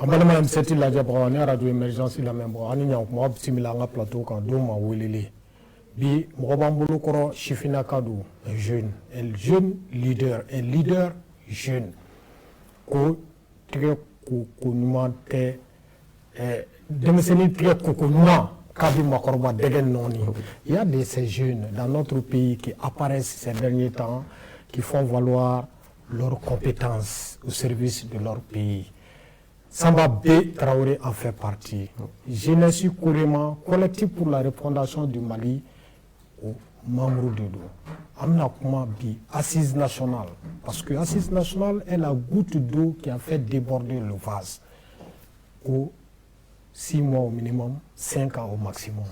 En balama MCT la jabra ne radio émergence la même bo ani nyam ko bismillah nga plateau kan do ma welele bi mo bambulu koro Chifina Kadou un jeune leader jeune ko tige ko numa te demiseni tige ko numa kabi makorba degen noni. Il y a ces jeunes dans notre pays qui apparaissent ces derniers temps qui font valoir leurs compétences au service de leur pays. Samba B. Traoré en fait partie. Jeunesse Kouréma, collectif pour la refondation du Mali, au Mamourou Dodo. Amna Kouma Bi, assise nationale. Parce que assise nationale est la goutte d'eau qui a fait déborder le vase. Au 6 mois au minimum, 5 ans au maximum.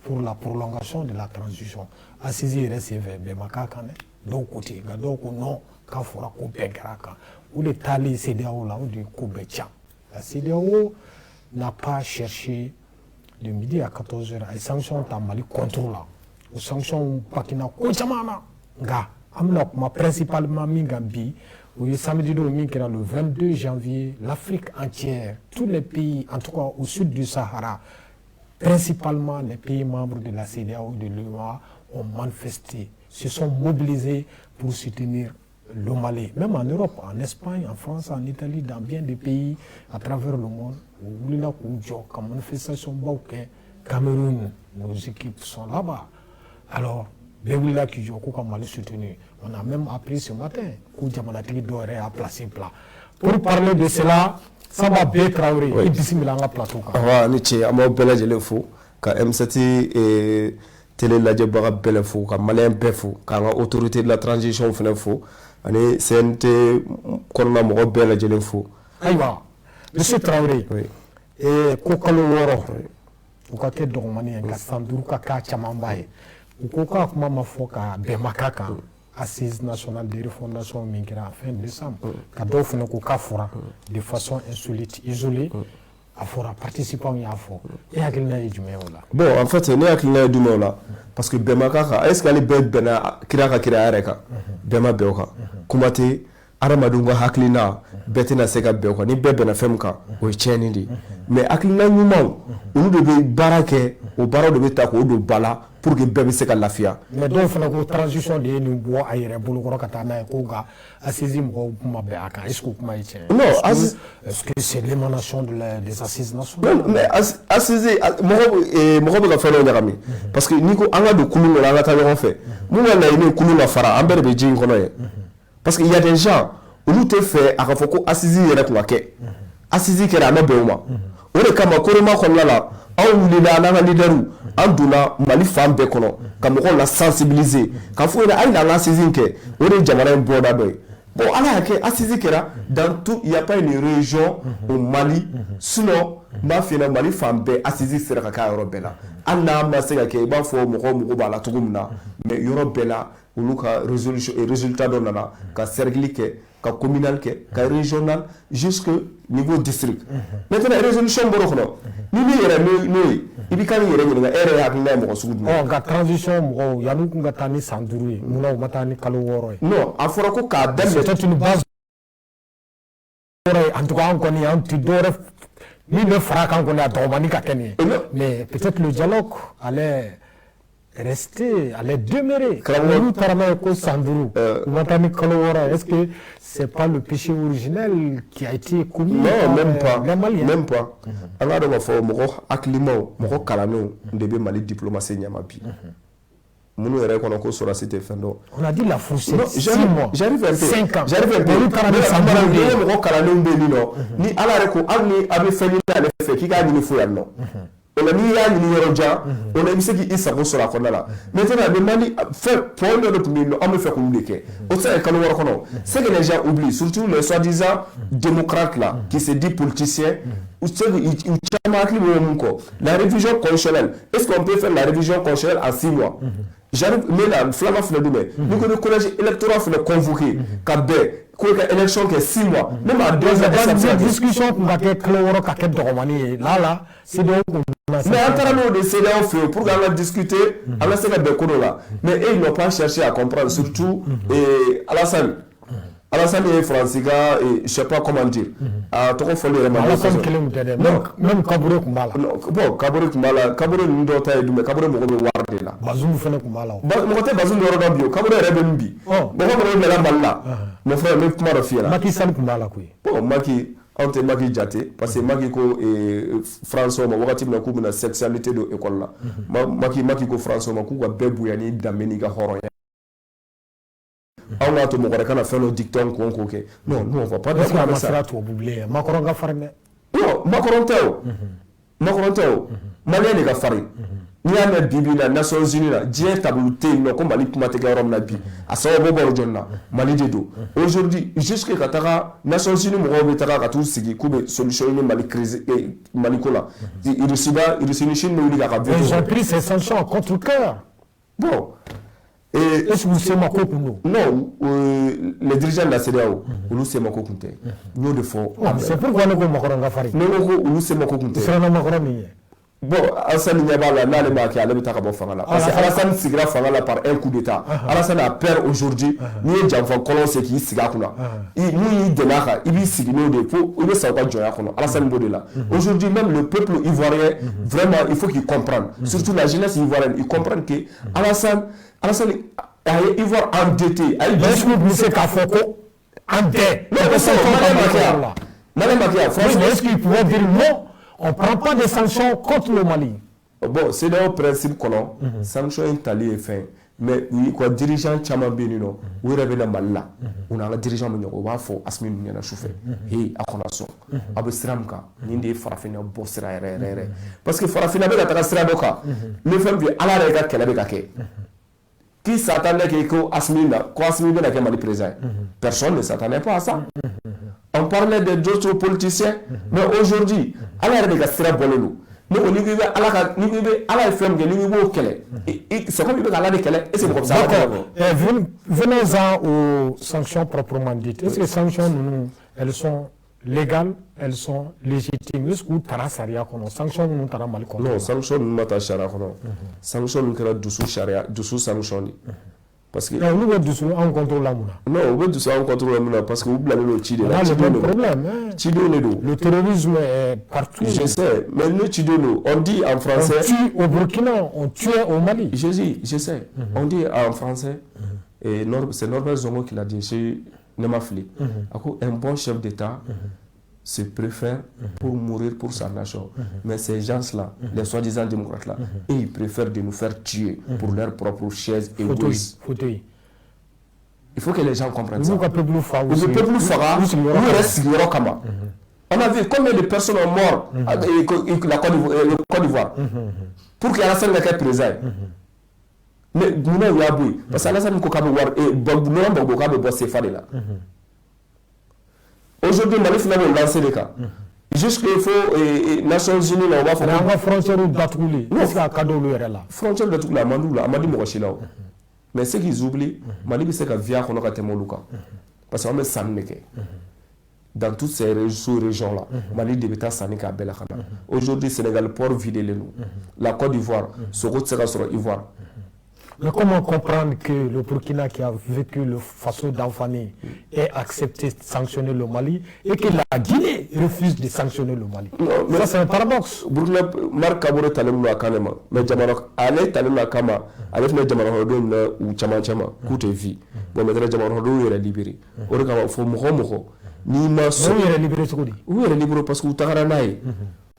Pour la prolongation de la transition. Assise RSV, Bemakakane, donc côté, donc non, Kafora Kobegraka, ou les Tali CDAO là, ou du Kobecha. La CDAO n'a pas cherché de midi à 14h les sanctions à Mali contrôle. Les sanctions Pakina Kochamana. Nga, amna kuma principalement Mingambi, où le samedi le 22 janvier, l'Afrique entière, tous les pays, en tout cas au sud du Sahara, principalement les pays membres de la CEDEAO et de l'UEMOA, ont manifesté, se sont mobilisés pour soutenir le Mali. Même en Europe, en Espagne, en France, en Italie, dans bien des pays à travers le monde, où il y a une manifestation Bauké, Cameroun, nos équipes sont là-bas. Alors, Béoula qui joue au Mali soutenu. On a même appris ce matin que Djamanatiki Doré a placé plat. Pour parler de cela, ça va bien Traoré. Et d'ici là, on a plateau. Ah, Nietzsche, à moi, Bella, je le fous. Quand MCT et Télé la Djabara Bella fou, quand Malien Befou, quand l'autorité de la transition fait fou, et CNT, quand on a mon Bella, je le fous. Aïwa, Monsieur Traoré, et Kokalo Woro, ou Kake Dormani, Kassandou, Kaka Chamambaye. Ukoka kuma mafoka Bemakaka assise nationale de refondation migra fin décembre kado funa ko kafura de façon insolite isolée afora participant yafo et akilna yjumeola. Bon en fait ne akilna yjumeola parce que Bemakaka est-ce qu'elle est bena kiraka kirareka Bema beoka kumate aramadunga haklina betina seka beoka ni bebena femka o chenindi mais akilna nyumau unu de barake o baro de beta ko do bala pour que bébé se calafia. Mais donc il faut que transition de nous bois ailleurs pour le corps katana et koga assise mo kuma beaka est-ce que kuma iche. Non, est-ce que c'est l'émanation des assises nationales? Non, mais assise mo ko faire nyarami parce que niko anga do kulu la ta yon fait. Mo na ine kulu la fara amber be jing kono ye. Parce qu'il y a des gens où nous te fait à foko assise yere ko ke. Assise ke ra na beuma. O de kama koroma ko la aw lila na leaderu anduna Mali femme be kono comme on la sensibiliser quand faut aller dans la saison que on est jamana boda doy bon ala ke assisi kera dans tout il y a pas une région au Mali sinon ma fina Mali femme be assisi sera ka Europela anna ma sega ke ba fo mo ko ba la tugumna mais Europela uluka résolution et résultat donnana ka cercle ke ka communal ke ka régional jusque niveau district maintenant résolution boroxno ni yere no ibi kan yere ni ere ya na mo sugudu ga transition mo ya nu nga tani sanduru muna o matani kalo woro non afora ko ka dem c'est une base en tout cas on connaît un petit dore ni le frac on connaît à Domani Kakeni mais peut-être le dialogue allait rester, allait demeurer. Est-ce que c'est pas le péché originel qui a été commis? Non, même pas. Même pas. Alors, on va faire mon calano de Mali diplomatie Nyamabi. On a dit la fourchette. 6 mois. J'arrive un peu. 5 ans. J'arrive un peu. Ni à la reco, Anni avait fait l'effet qui gagne une fois. On a mis un numéro déjà, on a mis ce qui est sa sur la là. Maintenant, le Mali fait pour le premier, on me fait communiquer. On sait que ce que les gens oublient, surtout les soi-disant démocrates là, qui se disent politiciens, ou ceux qui la révision constitutionnelle. Est-ce qu'on peut faire la révision constitutionnelle en 6 mois? J'arrive, mais là, flamand fait le domaine. Nous, le collège électoral fait le convoquer, Kabé. Élection qui est 6 mois. Même à 2 ans, cette discussion qu'on va faire, là, c'est donc. Mais en termes de CDAO, pour qu'on va discuter, on va se mettre de là. Mais ils n'ont pas cherché à comprendre, surtout Alassane. Alassane est français, je sais pas comment dire. Alassane Kelem Tede, même Kabouré Kumbala. Bon, Kabouré Kumbala, Kabouré Ndota et Doumé, Kabouré Mogobe Wardela. Bazoum Fene Kumbala. Mogote Bazoum de Rodambio, Kabouré Rebembi. Mogobe de la Malla. Mon frère, même Kumara Fiera. Maki Sal Kumbala, oui. Bon, Maki, Ante Maki Jate, parce que Maki ko François, Mawati Nakou, la sexualité de l'école là. Maki ko François, Makou, Bebouyani, Dameniga Horoya. On a tout le monde qui a fait le dicton qu'on coquet. Non, nous on va pas dire ça. Ça tu oublié. Macron va faire mais. Non, Macron teo. Macron teo. Malien les gars faré. Ni a même bibi la Nations Unies là. Dieu tablouté non comme Mali kuma te garom na bi. A sawa bobo jonna. Mali de do. Aujourd'hui jusque katara Nations Unies mo be taka ka tout sigi kube solution ni Mali crise et Mali kola. Il reçoit Chine no li ka ka. Ils ont pris ces sanctions contre cœur. Bon. Est-ce que vous savez Mako Kundo? Non, les dirigeants de la CEDEAO, nous sommes Mako Kunte. Nous de fond. C'est pourquoi nous sommes Macron Gafari. Nous sommes Mako Kunte. C'est un Macron. Bon, Alassane Niabala, là, les Maki, elle est à Fangala. Parce que Alassane Sigra Fangala par un coup d'État. Alassane a peur aujourd'hui. Nous, Jamfa Colon, c'est qui Sigakuna. Nous, il démarre, il vit Signo de Faux, il ne sait pas Joyakono. Alassane Bodela. Aujourd'hui, même le peuple ivoirien, vraiment, il faut qu'il comprenne. Surtout la jeunesse ivoirienne, ils comprennent que Alassane, Ivoire endetté. Est-ce que vous savez qu'à Foko, endetté? Non, mais c'est Madame Makia, franchement. Est-ce qu'il pourrait dire non? On ne prend pas des sanctions contre le Mali. Bon, c'est dans le principe que non, sanctions italiennes est fait. Mais oui, quoi, dirigeant Tchama Benino, où il revient à Malila, on a un dirigeant on va faire Asmin Niana Choufé, et à Konason, Abu Sramka, Nindi Farafina Bossera, parce que Farafina Bega Sradoka, le femme vit à la règle qu'elle avait gagné. Qui s'attendait que Asmina, quoi Asmina n'a qu'à présent? Personne ne s'attendait pas à ça. On parlait d'autres politiciens, mais aujourd'hui, à la règle Sra Bololo. Mais on y va à la femme de l'Union Kele. C'est comme il veut aller Kele, et c'est comme ça. D'accord. Venons-en aux sanctions proprement dites. Est-ce que les sanctions, elles sont légales, elles sont légitimes? Est-ce que vous avez saria kono sanctions nous tara mal kono? Non, sanctions nous mata sharia kono. Sanctions nous kera dusu sharia, dusu sanction. Parce que nous veut dusu en contrôle la mouna. Non, on veut dusu en contrôle la mouna parce que vous blâmez le Tchide. Là, le même problème. Le terrorisme est partout. Je sais, mais le Tchide, on dit en français. On tue au Burkina, on tue au Mali. Je sais. On dit en français, et c'est Norbert Zongo qui l'a dit chez Nemafli. Un bon chef d'État se préfère pour mourir pour sa nation. Mais ces gens-là, les soi-disant démocrates-là, ils préfèrent de nous faire tuer pour leur propre chaise égoïste. Il faut que les gens comprennent ça. Le peuple fera, nous reste Kama. On a vu combien de personnes ont mort la Côte d'Ivoire pour qu'Alassane n'ait qu'à présent. Mais nous n'avons pas vu. Parce qu'Alassane n'a pas bossé là. Aujourd'hui, Mali finalement lancé les cas. Jusqu'il faut Nations Unies, on va faire. On va frontière d'Atouli. Est-ce qu'il y a un cadeau là? Frontière d'Atouli, Amadi Mokochila. Mais ce qu'ils oublient, Mali, c'est que via qu'on a Temoluka. Parce qu'on met Saneke. Dans toutes ces régions-là, Mali devait Sanika Belakana. Aujourd'hui, Sénégal, port vide les nous. La Côte d'Ivoire, ce route sera sur l'Ivoire. Mais comment comprendre que le Burkina qui a vécu le Faso d'Anfani ait accepté de sanctionner le Mali et que la Guinée refuse de sanctionner le Mali? Mais ça, c'est un paradoxe. Burkina, Marc Kabore Talem à Kanema, mais Jamarok, allez Talem à Kama, allez mettre Jamarok ou Chamachama, coûte vie. Bon, maintenant Jamarok est libéré. On regarde, il faut mourir. Ni ma so. Oui, il est libéré, ce qu'on dit. Oui, il est libéré parce que vous t'arranaï.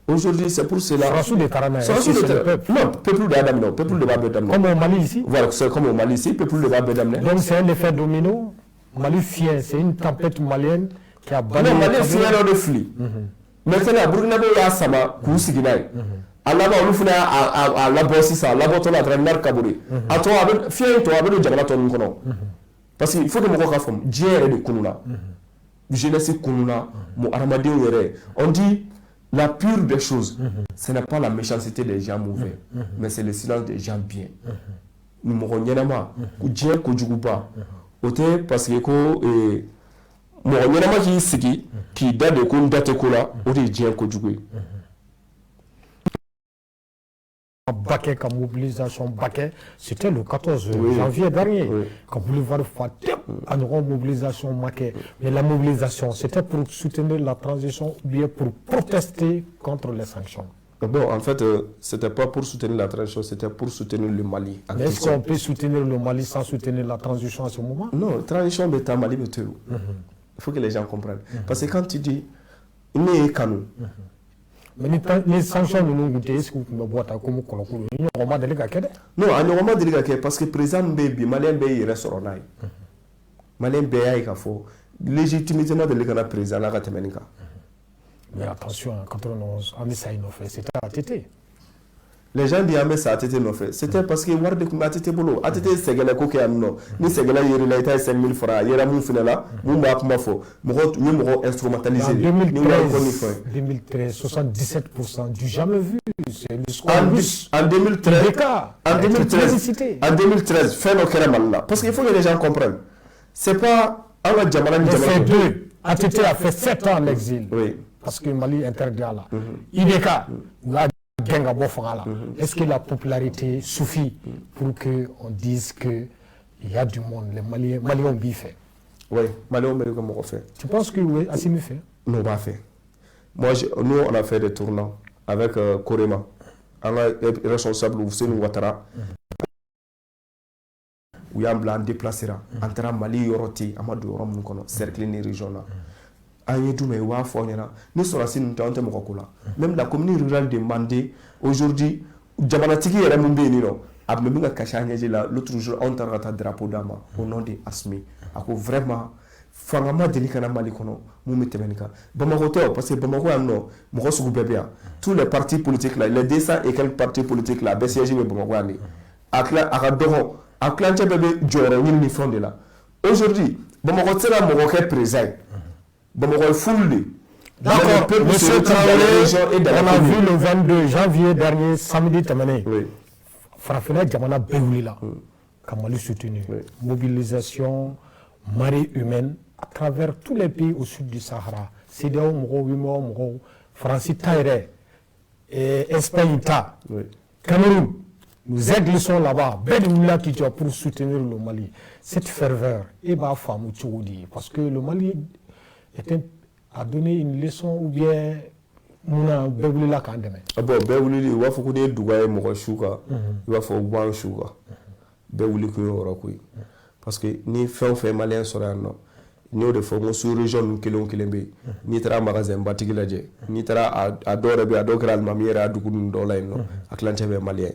Aujourd'hui, c'est pour cela. Non, peuple d'Adam, non, peuple de Babedam. Comme au Mali ici. Voilà, c'est comme au Mali ici, peuple de Babedam. Donc c'est un effet domino. Mali fien, c'est une tempête malienne qui a balayé. Non, Mali fien de flux. Maintenant, Burkina Faso a sama Kousiginaï. Allah va nous faire à la bosse ça, la botte là, traîner Kabouri. À toi, fien, toi, avec le Jabalaton Kono. Parce qu'il faut que mon corps fasse Dieu de Kounoula. Jeunesse Kounoula, mon Aramadé on dit. La pure des choses, ce n'est pas la méchanceté des gens mauvais, mais c'est le silence des gens bien. Nous mourons pas, Dieu Kojuguba. Parce que qui date de Kounda Tekola, on dit Dieu Kojugu. baquet, comme mobilisation baquet, c'était le 14 janvier dernier. Quand Boulevard Fatim, en mobilisation baquet. Mais la mobilisation, c'était pour soutenir la transition ou bien pour protester contre les sanctions. Bon, en fait, c'était pas pour soutenir la transition, c'était pour soutenir le Mali. Mais est-ce qu'on peut soutenir le Mali sans soutenir la transition à ce moment? Non, transition de Mali, il faut que les gens comprennent. Parce que quand tu dis, il n'est qu'à nous. Mais les sanctions, nous nous est-ce que vous boîte à comme Kolokolo? Non, on m'a délégué. Non, on m'a délégué parce que le président Bébi, Malien Bébi, il reste sur l'onaï. Malien Bébi, il faut légitimité de l'école président la Gatemenika. Mais attention, en 91, Amissa Inofé, c'était ATT. Les gens disent Amissa ATT Inofé. C'était parce que Wardek ATT Bolo. ATT Segala Koké Amno. Ni Segala Yerila 5 000 francs. Yera Moufenala. Moumba Akmafo. Mouro instrumentalisé. En 2013, 77% du jamais vu. C'est le score. En 2013, fait nos Keramalla. Parce qu'il faut que les gens comprennent. C'est pas. C'est deux. ATT a fait 7 ans en exil. Oui. Parce que Mali interdit là. IDK, la Genga Bofangala. Est-ce que la popularité suffit pour qu'on dise qu'il y a du monde, les Maliens ont bien fait? Oui, Maliens ont fait. Tu penses que oui, Assimi fait? Non, pas fait. Moi, nous, on a fait des tournants avec Korema. On a responsable Ousseinou Ouattara. Où il y a un blanc déplacé. Entre Mali et Yoroti, Amadou Yorom, cercle les régions là. Même la communauté rurale demandait aujourd'hui, Djamanatiki et Ramumbénino, Abmeminga Kachanyela, l'autre jour, on t'a raté drapeau d'Ama au nom de Asmi. Ako vraiment, Fangama Delikana Malikono, Moumetemenika. Bamaroto, parce que Bamako a non, Mourosu Bébia. Tous les partis politiques là, les 200 et quelques partis politiques là, BCG et Bamako, Akadoro, Aklanche Bébé, Djore, ni front de là. Aujourd'hui, Bamako Tsela Moroké présent. D'accord, monsieur Traoré, on a vu le 22 janvier dernier, samedi terminé. Farafina Djamana Béoulila, Kamali soutenu. Mobilisation, marée humaine à travers tous les pays au sud du Sahara. CDAO, Moro, Francis Taïre, Espagne, Cameroun. Nous glissons là-bas, Béoulila qui pour soutenir le Mali. Cette ferveur, parce que le Mali a donné une leçon ou bien Mouna Béoulila Kandeme. Ah bon, Béoulili, il faut que tu aies doué mon chouka, il va falloir boire un chouka. Béoulili qui est parce que ni fait malien sur un nom, ni au défaut, sur région qui l'ont kilomé, ni tra magasin batigiladje, ni tra à Doré, à Dokral, Mamiera, à Doukoun Dolano, à Clanchebe malien.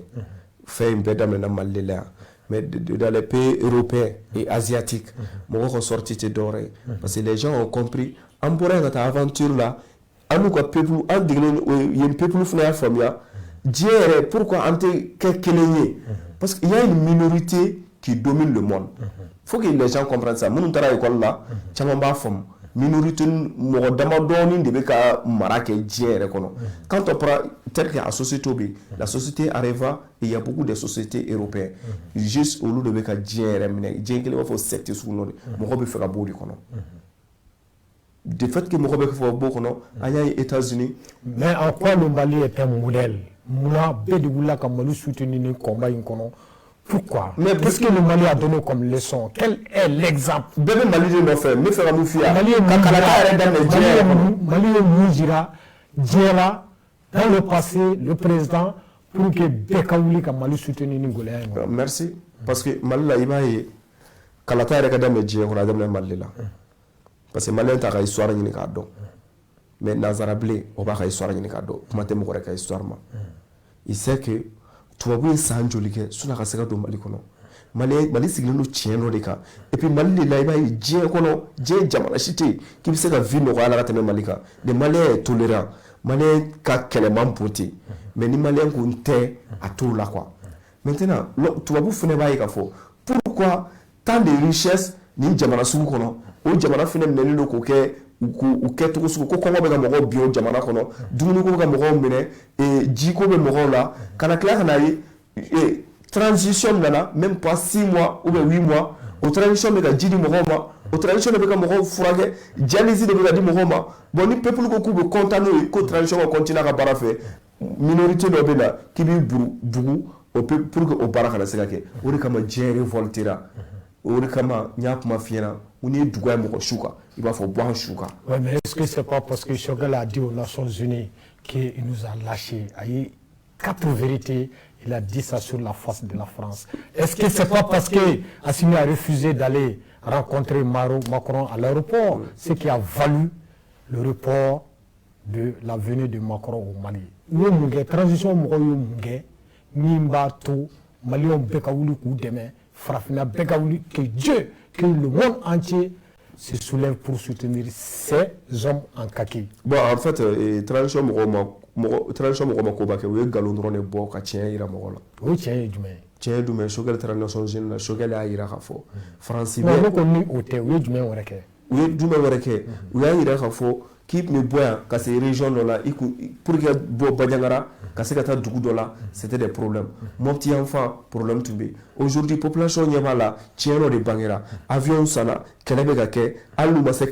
Fait une bête dans Malila. Mais dans les pays européens et asiatiques, mon ressorti est doré. Parce que les gens ont compris, en pourrait cette aventure là, à nous quoi peuple, il y a un peuple qui a famille, Dieu, pourquoi on est quelqu'un? Parce qu'il y a une minorité qui domine le monde. Il faut que les gens comprennent ça. Nous sommes à l'école là, nous sommes à fond. Minorité, nous sommes à Marrakech, Dieu. Quand on prend tel que la société arriva et il y a beaucoup de sociétés européennes. Juste au lieu de faire Dieu, Dieu qui faut secter sur nous, nous devons faire un beau du kono. De fait que nous devons faire un beau kono, il y a les États-Unis. Mais en quoi le Mali est un modèle? Moi, Bédoula, comme nous soutenons le combat, pourquoi? Mais qu'est-ce que le Mali a donné comme leçon? Quel est l'exemple? Bébé Mali de nos frères, mais faire un moufia. Mali Moujira, Djela, dans le passé, le président, pour que Bekaouli comme Mali soutenu Ningolais. Merci. Parce que Mali là, il m'a dit, Kalata est regardé mes dieux, on a donné Mali là. Parce que Mali est une histoire de Nikado. Mais Nazarablé, on va une histoire de Nikado. Comment tu m'aurais une histoire? Il sait que tu vas voir ça en joli, sur la cassette de Mali. Mali signe le tien de cas. Et puis Mali là, il va y avoir Djé Jamalachité, qui sait la vie de la Malika. Les Maliens sont tolérants. Maliens sont tellement potés. Mais les Maliens sont à tout là quoi. Maintenant, tu vas vous faire un pourquoi tant de richesses ni Jamana Soukono, ou Jamana Finem Nelo Coquet, ou Ketou, comment on va bio Jamana Kono, Dounou Gamoro Mene, et Djiko Moro là, Kanakla Naï, et transition là, même pas 6 mois ou 8 mois, au transition de la Djidi Moroma, au transition de la Moro Fourage, Dialysi de la Moroma, bon, les peuples qui sont content que transition va continuer à barafé. minorité dɔ bɛ na k'i b'i bugu pour que o baara kana se ka kɛ o de kama diɲɛ révoltera o de kama n y'a kuma f'i ɲɛna ko n'i ye dugu ye mɔgɔ su kan i b'a fɔ bɔ an su kan. Ouais, mais est-ce que c'est pas parce que Choguel a dit aux Nations Unies qu'il nous a lâchés? Il y a 4 vérités, il a dit ça sur la face de la France. Est-ce que c'est pas parce que Assimi a refusé d'aller rencontrer Macron à l'aéroport, ce qui a valu le report de la venue de Macron au Mali? Nous avons une transition, Maliens Bekaouli Koudeme, Frafina Bekaouli, que Dieu, que le monde entier se soulève pour soutenir ces hommes en kaki. Bon, en fait, transition mɔgɔ ko ba kɛ o ye nkalon dɔrɔn de bɔ ka tiɲɛ yira mɔgɔ la. O ye tiɲɛ ye jumɛn? Tiɲɛ ye jumɛn? Choguel taara Nations Unies la, Choguel y'a yira k'a fɔ Faransi bɛ. Non, ko ni o tɛ, o ye jumɛn wɛrɛ kɛ? U ye jumɛn wɛrɛ kɛ? U y'a yira k'a fɔ k'i tun bɛ bɔ yan ka se région dɔ la pour que bɔ Bandiagara ka se ka taa dugu dɔ la, c'était des problèmes. Mopti yan fan problème tun bɛ yen. Aujourd'hui population ɲɛ b'a la, tiɲɛ dɔ de bangera, avion sanna, kɛlɛ bɛ ka kɛ, hali n'u ma se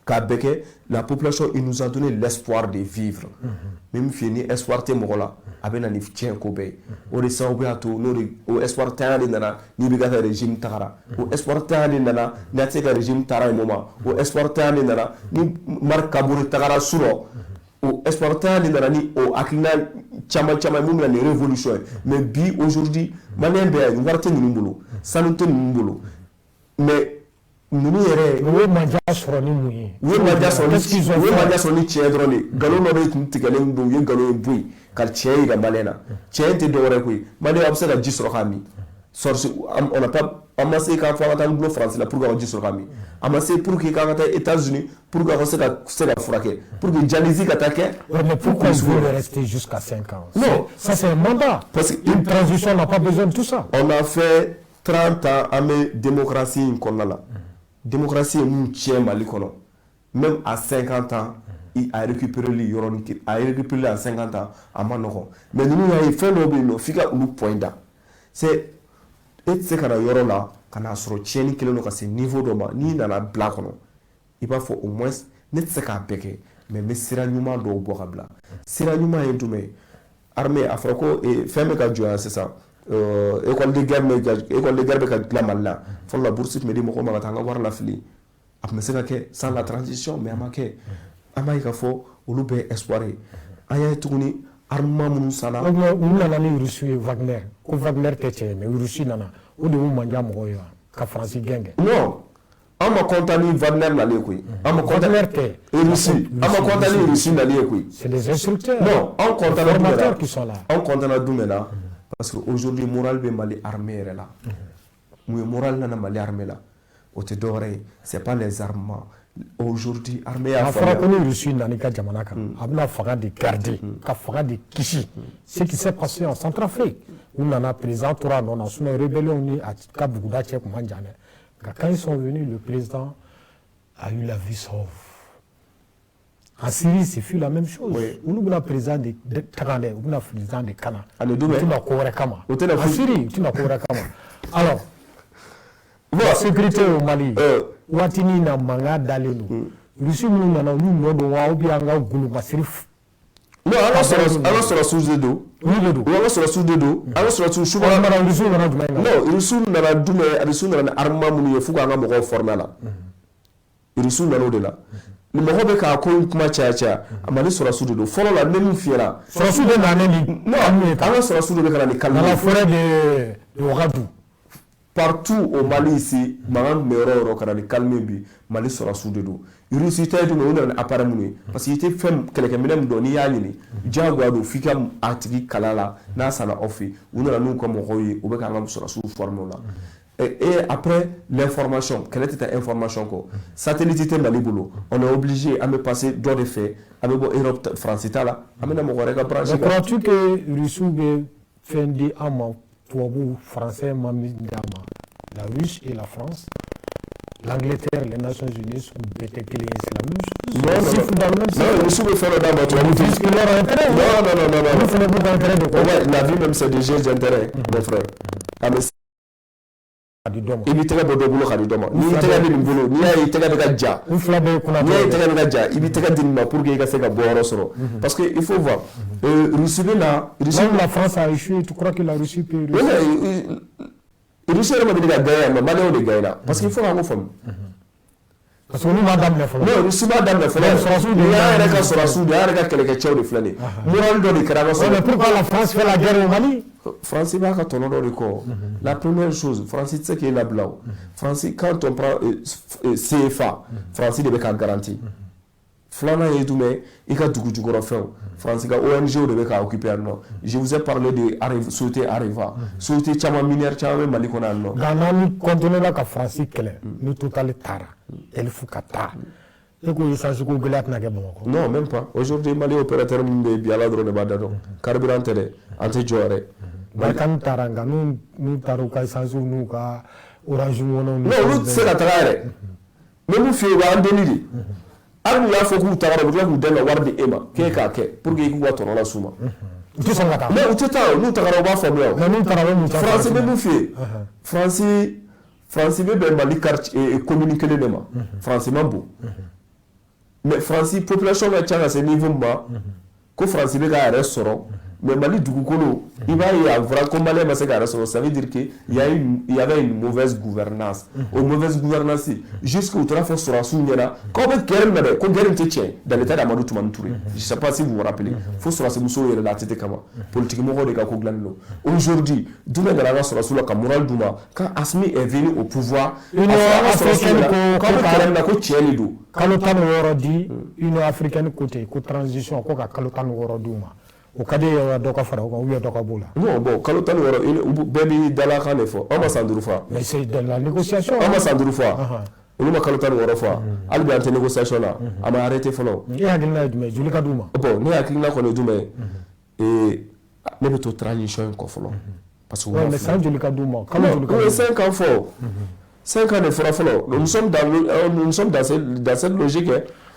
k'a bɛɛ kɛ, la population il nous a donné l'espoir de vivre. Même fii ni espoir tɛ mɔgɔ la, a bɛ na ni tiɲɛ ko bɛɛ ye. O de sababu y'a to n'o de o espoir tanya de nana n'i bɛ ka taa régime tagara, o espoir tanya de nana n'i a tɛ se ka régime taara yen moment, o espoir tanya de nana ni Marc Kabore tagara su rɔ, o espoir tanya de nana ni o hakilina caman min bɛ na ni révolution ye. Mais bi aujourd'hui maliyɛn bɛɛ yan wari tɛ ninnu bolo, sanu tɛ ninnu bolo, mais ninnu yɛrɛ u ye manja sɔrɔ ni mun ye? U ye manja sɔrɔ ni tiɲɛ dɔrɔn de, nkalon dɔ bɛ tun tigɛlen don u ye nkalon in bɔ yen ka tiɲɛ yira maliyɛn na. Tiɲɛ tɛ dɔwɛrɛ koyi, maliyɛn a bɛ se ka ji sɔrɔ k'a min. On ma se k'a fɔ an ka taa dulon Faransi la pour que a ka ji sɔrɔ k'a min. A ma se pour que k'an ka taa États-Unis pour que a ka se ka furakɛ, pour que dialyse ka taa kɛ. Mais pourquoi il veut rester jusqu'à 5 ans? Non, ça c'est un mandat. Parce qu'une transition n'a pas besoin de tout ça. On a fait 30 ans an bɛ démocratie in kɔnɔna la. Démocratie est mun tiɲɛ Mali kɔnɔ. Même à 50 ans, il a récupéré à 50 ans a ma nɔgɔn. Mais ninnu y'a ye fɛn dɔw bɛ yen nɔ f'i ka olu point da. C'est e tɛ se ka na yɔrɔ la ka n'a sɔrɔ tiɲɛni kelen don ka se niveau dɔ ma n'i nana bila kɔnɔ i b'a fɔ au moins ne tɛ se k'a bɛɛ kɛ mais n bɛ sira ɲuman dɔw bɔ ka bila. Sira ɲuman ye jumɛn ye? Armée a fɔra ko fɛn bɛ ka jɔ yan sisan. École de guerre bɛ ka dilan Mali la. Fɔlɔ la bourse tun bɛ di mɔgɔw ma ka taa an ka wari lafili. A tun bɛ se ka kɛ sans la transition mais a ma kɛ. An b'a ye k'a fɔ olu bɛɛ ye espoir ye. An y'a ye tuguni armement minnu sanna. U nana ni Russie ye Wagner, ko Wagner tɛ tiɲɛ ye mais Russie nana o de y'u manja mɔgɔw ye ka Faransi gɛn kɛ. Non, an ma content ni Wagner nalen koyi. Wagner tɛ. Russie, an ma content ni Russie nalen ye koyi. C'est les instructeurs. Non, an content na formateurs qui sont là. An content na jumɛn na? Parce que aujourd'hui moral bɛ Mali armée yɛrɛ la. Mun ye moral nana Mali armée la? O tɛ dɔwɛrɛ ye, c'est pas les armements. Aujourd'hui armée y'a faamuya. A fɔra ko ni Russie nana i ka jamana kan, a bɛna fanga de garder, ka fanga de kisi. Ce qui s'est passé en Centrafrique, u nana président tora nɔ na sinon rébellion ni a ka buguda cɛ tun man jan dɛ. Nka quand ils sont venus, le président a eu la vie sauve. En Syrie, c'est fut la même chose. Olu bɛna président de taga dɛ, u bɛna président de kana. U tɛna ko wɛrɛ kama. En Syrie, u tɛna ko wɛrɛ kama. Alors, la sécurité au Mali, waati min na mankan dalen don. Russie minnu nana olu nɔ don wa ou bien an ka golomasiri. Non, an ka sɔrɔsiw de don. Olu de don. An ka sɔrɔsiw de don. An ka sɔrɔsiw suba. Russiw nana jumɛn na? Non, Russiw nana jumɛn? Russiw nana ni armement minnu ye fo k'an ka mɔgɔw former a la. Russiw nana o de la. Ni mɔgɔ bɛ k'a ko kuma caya a Mali sɔrɔsiw de don. Fɔlɔ la ne min fiyɛ la. Sɔrɔsiw de nana ni. Non, an ka sɔrɔsiw de bɛ ka na ni calme. Dans la forêt de Ouagadougou. Partout au Mali ici, mangan mero ro kana ni calme bi Mali sɔrɔsiw de don. Russie tɛ dun o nana ni appareil minnu ye parce que i tɛ fɛn kɛlɛkɛminɛ min dɔn n'i y'a ɲini diyagoya don f'i ka a tigi kala la n'a sanna aw fɛ u nana n'u ka mɔgɔw ye u bɛ k'an ka sɔrɔsiw former o la. Et après l'information, quelle était ta information quoi? Satellite tɛ Mali bolo, on est obligé à me passer dɔ de fɛ a bɛ bɔ Europe France ta la an bɛna mɔgɔ wɛrɛ ka branche. Mais crois-tu que Russie bɛ fɛn di an ma tubabu français ma min d'a ma? La Russie et la France, l'Angleterre, les Nations Unies sont bêtes kelen ye, c'est la même chose. Non, Russie bɛ fɛn dɔ d'a ma tubabu. Ils disent leur intérêt. Non. Olu fana b'u ka intérêt de quoi? La vie même c'est des jeux d'intérêt, mon frère. di dɔn ma i b'i tɛgɛ bɔ dɔ bolo ka di dɔ ma n'i tɛgɛ bɛ nin bolo n'i y'a ye i tɛgɛ bɛ ka ja u fila bɛɛ kunna n'i y'a ye tɛgɛ bɛ ka ja i b'i tɛgɛ di nin ma pour que i ka se ka bɔ yɔrɔ sɔrɔ parce que il faut voir Russie bɛ na même la France a échoué tu crois que la Russie peut Russie yɛrɛ ma deli ka gagner mais maliyɛnw de gagnera parce que il faut k'an ko faamu parce que olu m'a daminɛ fɔlɔ non Russie m'a daminɛ fɔlɔ ni y'an yɛrɛ ka sɔrɔsiw de y'an yɛrɛ ka kɛlɛkɛcɛw de filɛ nin ye moral dɔ de kɛra an ka sɔrɔ mais pourquoi la France fait la guerre au Mali France b'a ka tɔnɔ dɔ de kɔ la première chose France tɛ se k'e labila o France quand on prend CFA France de bɛ k'a garanti filanan ye jumɛn i ka dugu jukɔrɔ fɛnw France ka ONG de bɛ k'a occuper yan nɔ je vous ai parlé de société Areva société caman minière caman bɛ Mali kɔnɔ yan nɔ nka n'an continué la ka France kɛlɛ ni Total taara Elfu ka taa e ko essence ko gɛlɛya tɛna kɛ Bamakɔ non même pas aujourd'hui Mali opérateur minnu bɛ yen bi Ala dɔrɔn de b'a da dɔn carburant tɛ dɛ an tɛ jɔ yɛrɛ Barikani taara nka n'u taara u ka essence n'u ka orange mɔnɛw non olu tɛ se ka taga yɛrɛ n bɛ mun f'i ye u b'an deli de hali n'u y'a fɔ k'u tagara u bɛ tila k'u dɛn ka wari di e ma k'e k'a kɛ pour que i k'u ka tɔnɔ las'u ma u tɛ sɔn ka taa mais u tɛ taa n'u tagara u b'a faamuya o mais n'u taara u bɛ mun ta France bɛ mun f'i ye France bɛ bɛn Mali quartier commune kelen de ma France man bon mais France population ka ca ka se niveau min ma ko France bɛ k'a yɛrɛ sɔrɔ mais Mali dugukolo i b'a ye a fɔra ko Malien ma se k'a yɛrɛ sɔrɔ ça veut dire que il y avait une mauvaise gouvernance o mauvaise gouvernance jusqu'au tora fɔ sɔrɔsiw ɲɛna k'aw bɛ guerre min na dɛ ko guerre in tɛ tiɲɛ dans l'état d'Amadou Toumani Touré je sais pas si vous vous rappelez fo sɔrɔsi musow yɛrɛ la ATT kama politique mɔgɔw de ka ko dilannen don aujourd'hui jumɛn nana an ka sɔrɔsiw la ka moral d'u ma quand Assimi est venu au pouvoir k'aw bɛ kɛlɛ min na ko tiɲɛ de don kalo 16 di Union africaine côté ko transition ko ka kalo 16 d'u ma o ka di ye dɔ ka fara o kan ou bien dɔ ka b'o la non bon kalo 16 bɛɛ b'i dalakan de fɔ aw ma san 5 fɔ mais c'est de la négociation aw ma san 5 fɔ olu ma kalo 16 fɔ hali bi an tɛ négociation na a ma arrêté fɔlɔ e hakilina ye jumɛn joli ka d'u ma bon ne hakilina kɔni ye jumɛn ye ne bɛ to transition in kɔ fɔlɔ parce que mais san joli ka d'u ma kalo joli ka d'u ma 5 ans fɔ 5 ans de fɔra fɔlɔ nous sommes dans cette logique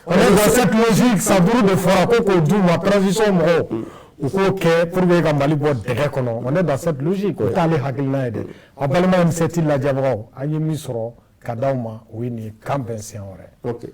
on est dans cette logique ça buru de fɔra ko k'o d'u ma transition mɔgɔw u k'o kɛ pour que ka Mali bɔ dɛgɛ kɔnɔ on est dans cette logique o t'ale hakilina ye dɛ a balima M7 lajɛbagaw an ye min sɔrɔ ka d'aw ma o ye nin ye kan bɛn siɲɛ wɛrɛ. Ok.